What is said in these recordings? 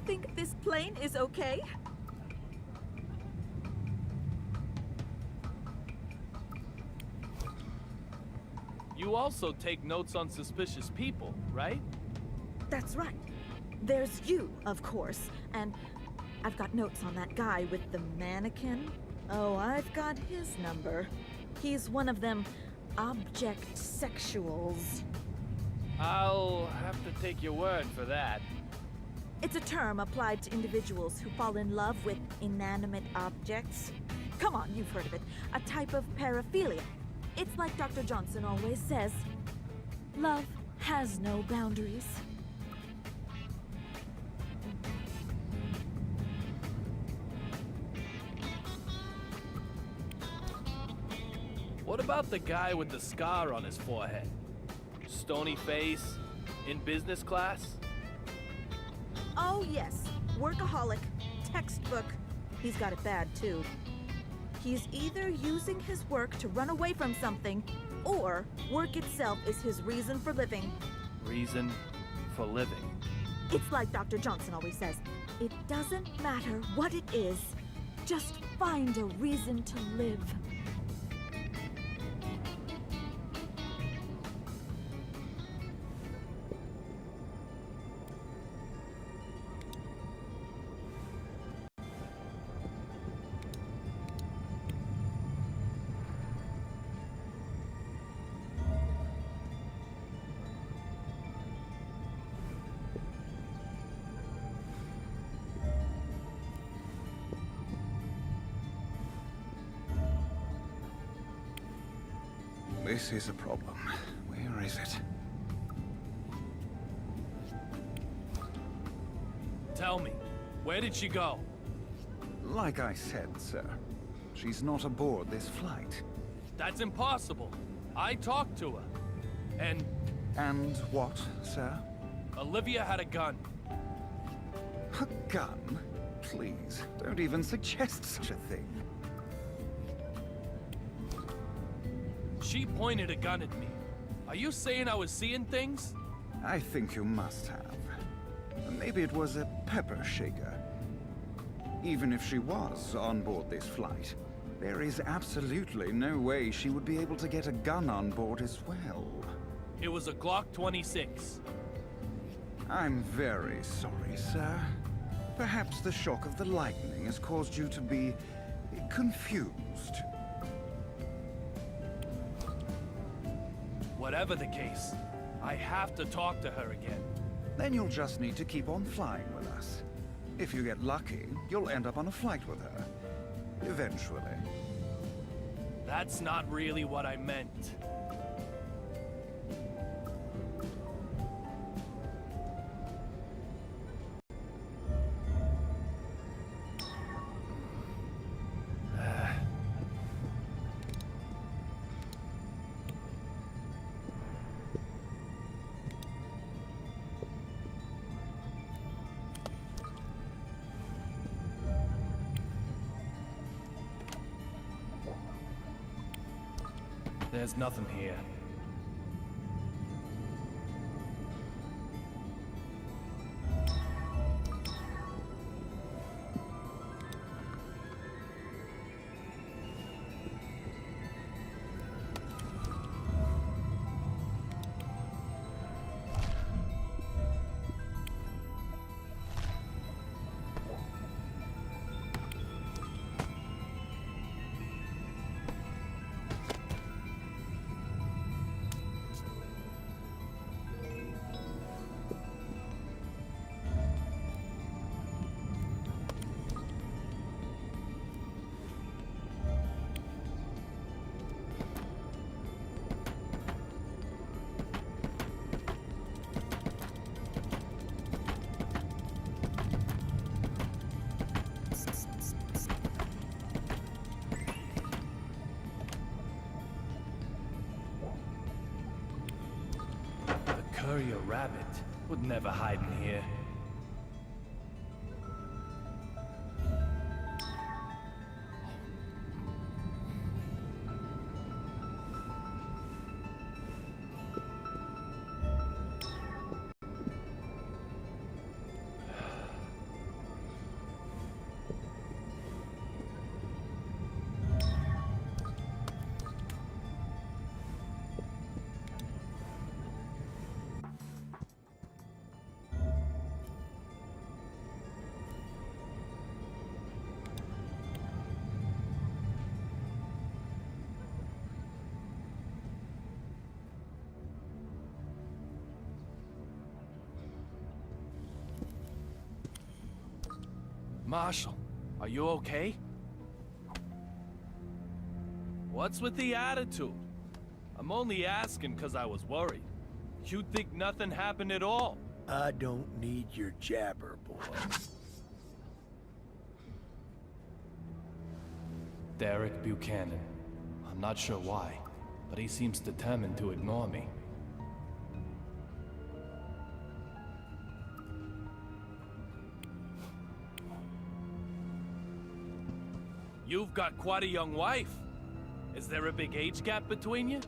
think this plane is okay? You also take notes on suspicious people, right? That's right. There's you, of course, and I've got notes on that guy with the mannequin. Oh, I've got his number. He's one of them object sexuals. I'll have to take your word for that. It's a term applied to individuals who fall in love with inanimate objects. Come on, you've heard of it. A type of paraphilia. It's like Dr. Johnson always says, love has no boundaries. What about the guy with the scar on his forehead? Stony face, in business class? Oh yes, workaholic, textbook. He's got it bad too. He's either using his work to run away from something, or work itself is his reason for living. Reason for living. It's like Dr. Johnson always says, it doesn't matter what it is, just find a reason to live. This is a problem. Where is it? Tell me, where did she go? Like I said, sir, she's not aboard this flight. That's impossible. I talked to her. And And what, sir? Olivia had a gun. A gun? Please, don't even suggest such a thing. She pointed a gun at me. Are you saying I was seeing things? I think you must have. Maybe it was a pepper shaker. Even if she was on board this flight, there is absolutely no way she would be able to get a gun on board as well. It was a Glock 26. I'm very sorry, sir. Perhaps the shock of the lightning has caused you to be confused. Whatever the case, I have to talk to her again. Then you'll just need to keep on flying with us. If you get lucky, you'll end up on a flight with her. Eventually. That's not really what I meant. There's nothing here. Courier rabbit would never hide in here. Marshall, are you okay? What's with the attitude? I'm only asking because I was worried. You think nothing happened at all? I don't need your jabber, boy. Derek Buchanan. I'm not sure why, but he seems determined to ignore me. You've got quite a young wife. Is there a big age gap between you?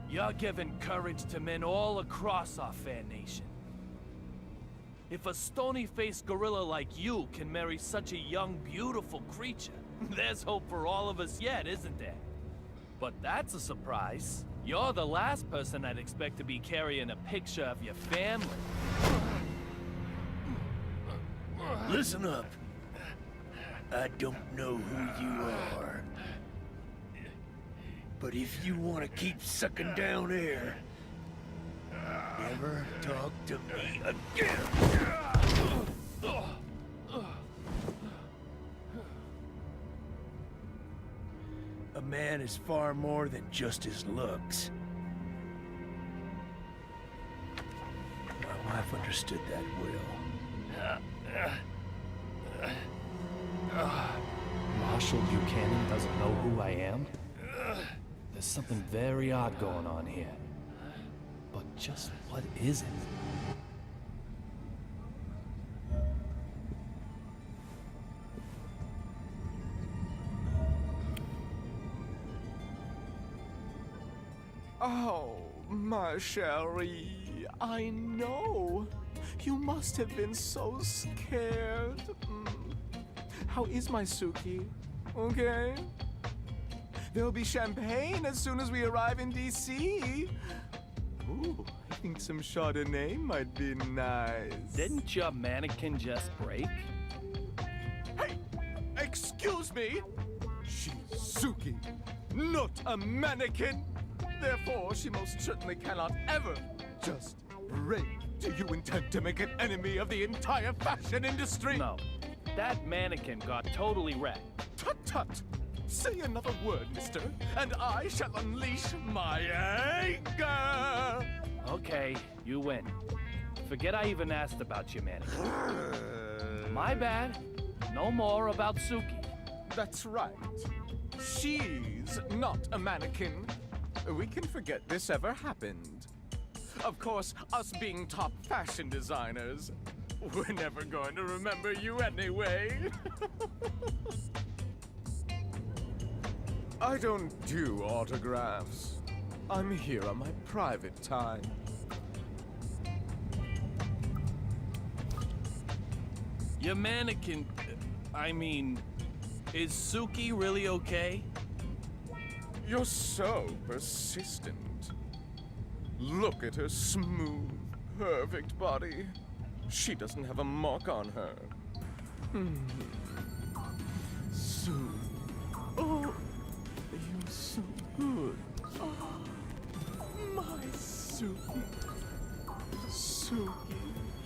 You're giving courage to men all across our fair nation. If a stony-faced gorilla like you can marry such a young, beautiful creature, there's hope for all of us yet, isn't there? But that's a surprise. You're the last person I'd expect to be carrying a picture of your family. Listen up. I don't know who you are. But if you want to keep sucking down air, never talk to me again. A man is far more than just his looks. My wife understood that well. Marshall Buchanan doesn't know who I am? There's something very odd going on here. But just what is it? Oh, ma chérie, I know. You must have been so scared. How is my Suki? Okay? There'll be champagne as soon as we arrive in D.C. Ooh, I think some Chardonnay might be nice. Didn't your mannequin just break? Hey! Excuse me! She's Suki, not a mannequin! Therefore, she most certainly cannot ever just break. Do you intend to make an enemy of the entire fashion industry? No. That mannequin got totally wrecked. Tut-tut! Say another word, mister, and I shall unleash my anger! Okay, you win. Forget I even asked about your mannequin. My bad. No more about Suki. That's right. She's not a mannequin. We can forget this ever happened. Of course, us being top fashion designers, we're never going to remember you anyway. I don't do autographs. I'm here on my private time. Your mannequin... I mean... Is Suki really okay? You're so persistent. Look at her smooth, perfect body. She doesn't have a mark on her. Sue. Oh, you're so good. Oh, my Suki. Suki,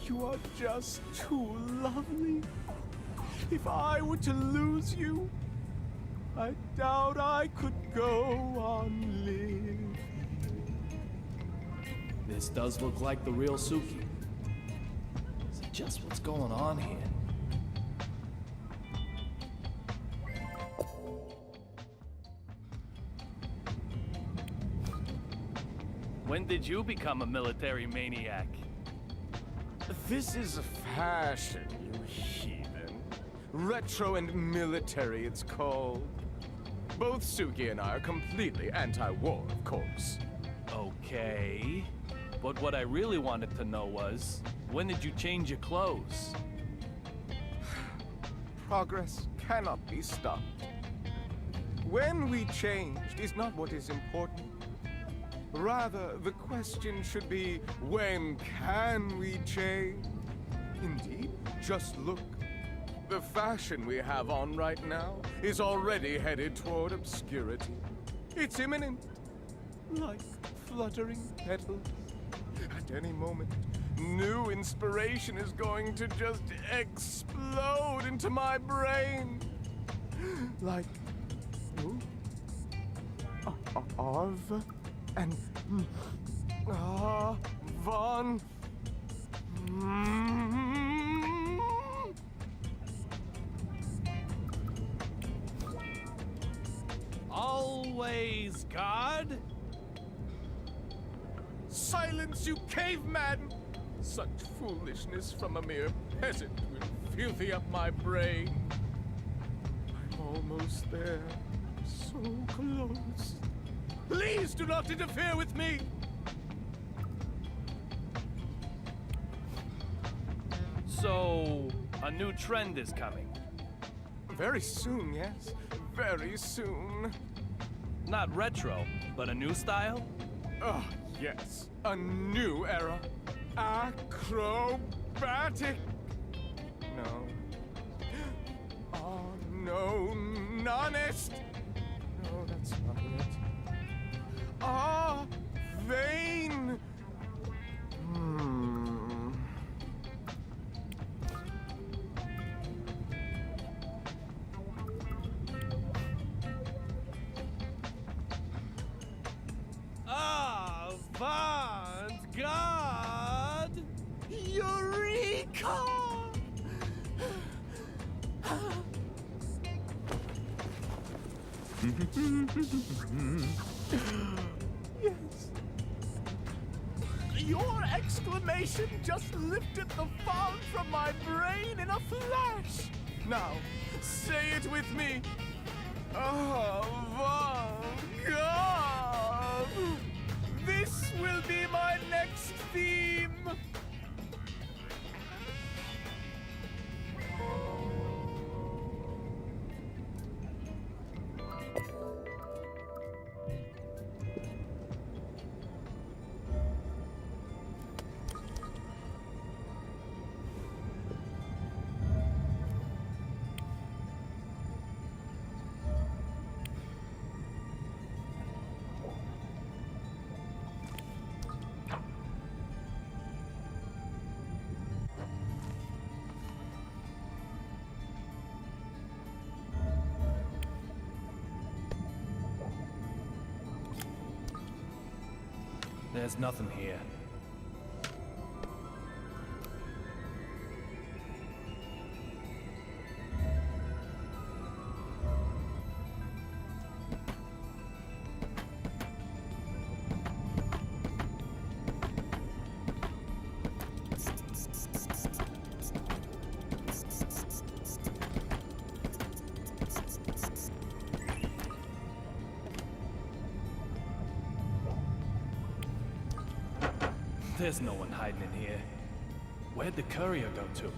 you are just too lovely. If I were to lose you, I doubt I could go on living. This does look like the real Suki. So just what's going on here? When did you become a military maniac? This is fashion, you heathen. Retro and military, it's called. Both Suki and I are completely anti-war, of course. Okay. But what I really wanted to know was, when did you change your clothes? Progress cannot be stopped. When we changed is not what is important. Rather, the question should be, when can we change? Indeed, just look. The fashion we have on right now is already headed toward obscurity. It's imminent, like fluttering petals. At any moment, new inspiration is going to just explode into my brain. Like, ooh, Arv and Von. Always God? Silence, you caveman! Such foolishness from a mere peasant will filthy up my brain. I'm almost there. So close. Please do not interfere with me! So, a new trend is coming. Very soon, yes. Very soon. Not retro, but a new style? Oh, yes. A new era. Acrobatic. No. Oh, no. Honest. No, that's not it. Ah, vain. Avant-garde! Eureka! Yes. Your exclamation just lifted the fog from my brain in a flash. Now, say it with me. Avant-garde! This will be my next theme. There's nothing here. There's no one hiding in here. Where'd the courier go to?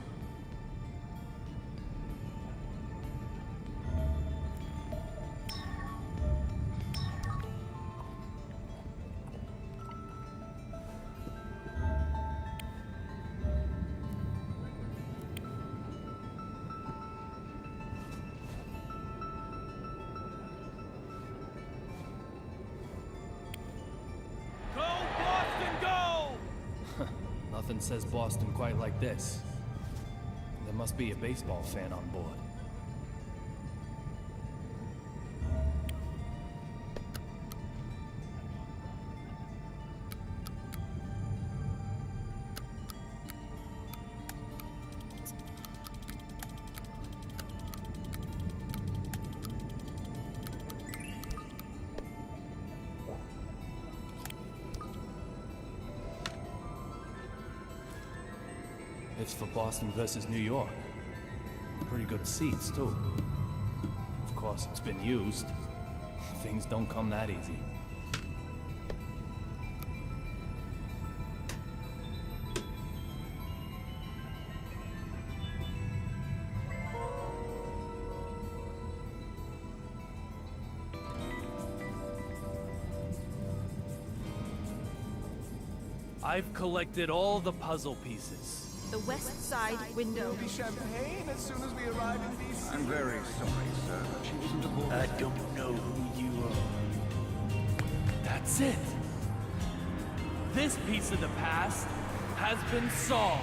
Nothing says Boston quite like this. There must be a baseball fan on board. It's for Boston versus New York. Pretty good seats, too. Of course, it's been used. Things don't come that easy. I've collected all the puzzle pieces. The west side window. Be champagne as soon as we arrive in DC. I'm very sorry, sir, but she wasn't aboard. I don't know who you are. That's it! This piece of the past has been solved.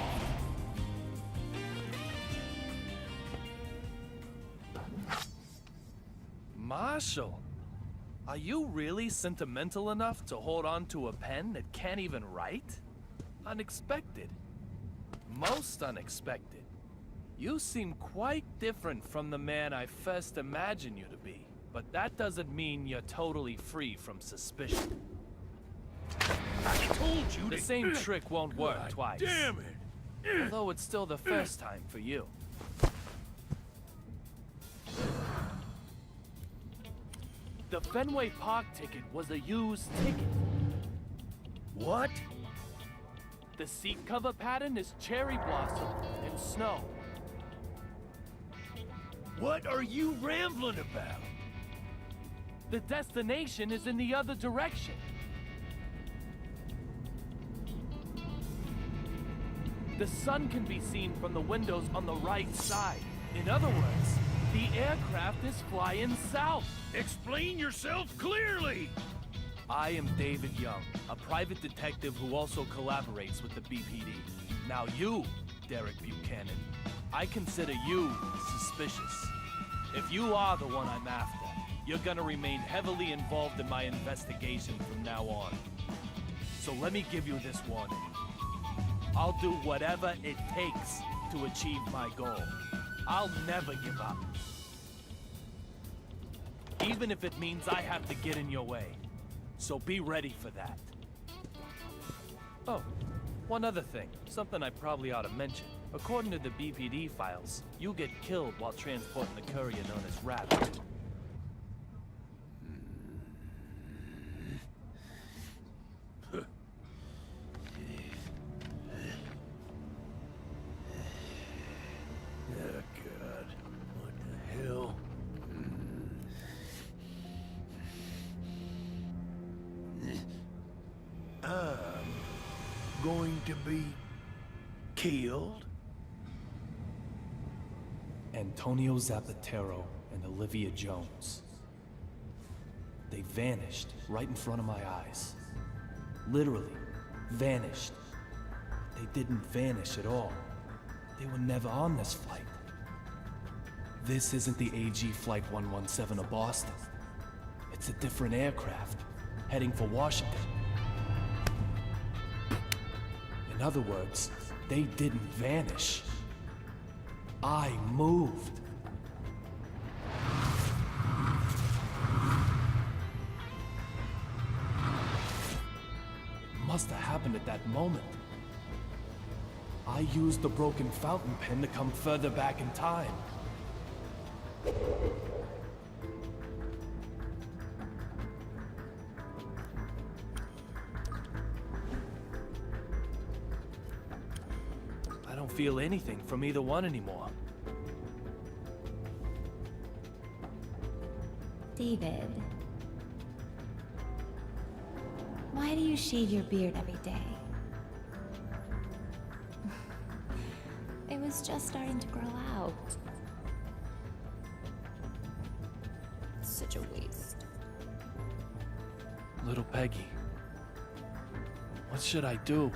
Marshall, are you really sentimental enough to hold on to a pen that can't even write? Unexpected. Most unexpected. You seem quite different from the man I first imagined you to be. But that doesn't mean you're totally free from suspicion. I told you The same trick won't work twice. Damn it! Although it's still the first time for you. The Fenway Park ticket was a used ticket. What? The seat cover pattern is cherry blossom and snow. What are you rambling about? The destination is in the other direction. The sun can be seen from the windows on the right side. In other words, the aircraft is flying south. Explain yourself clearly! I am David Young, a private detective who also collaborates with the BPD. Now you, Derek Buchanan, I consider you suspicious. If you are the one I'm after, you're gonna remain heavily involved in my investigation from now on. So let me give you this warning. I'll do whatever it takes to achieve my goal. I'll never give up. Even if it means I have to get in your way. So be ready for that. Oh, one other thing. Something I probably ought to mention. According to the BPD files, you get killed while transporting the courier known as Rabbit. Oh, God. What the hell? I'm going to be killed? Antonio Zapatero and Olivia Jones. They vanished right in front of my eyes. Literally, vanished. They didn't vanish at all. They were never on this flight. This isn't the AG Flight 117 of Boston. It's a different aircraft, heading for Washington. In other words, they didn't vanish. I moved. It must have happened at that moment. I used the broken fountain pen to come further back in time. I don't feel anything from either one anymore. David, why do you shave your beard every day? It was just starting to grow out. It's such a waste. Little Peggy, what should I do?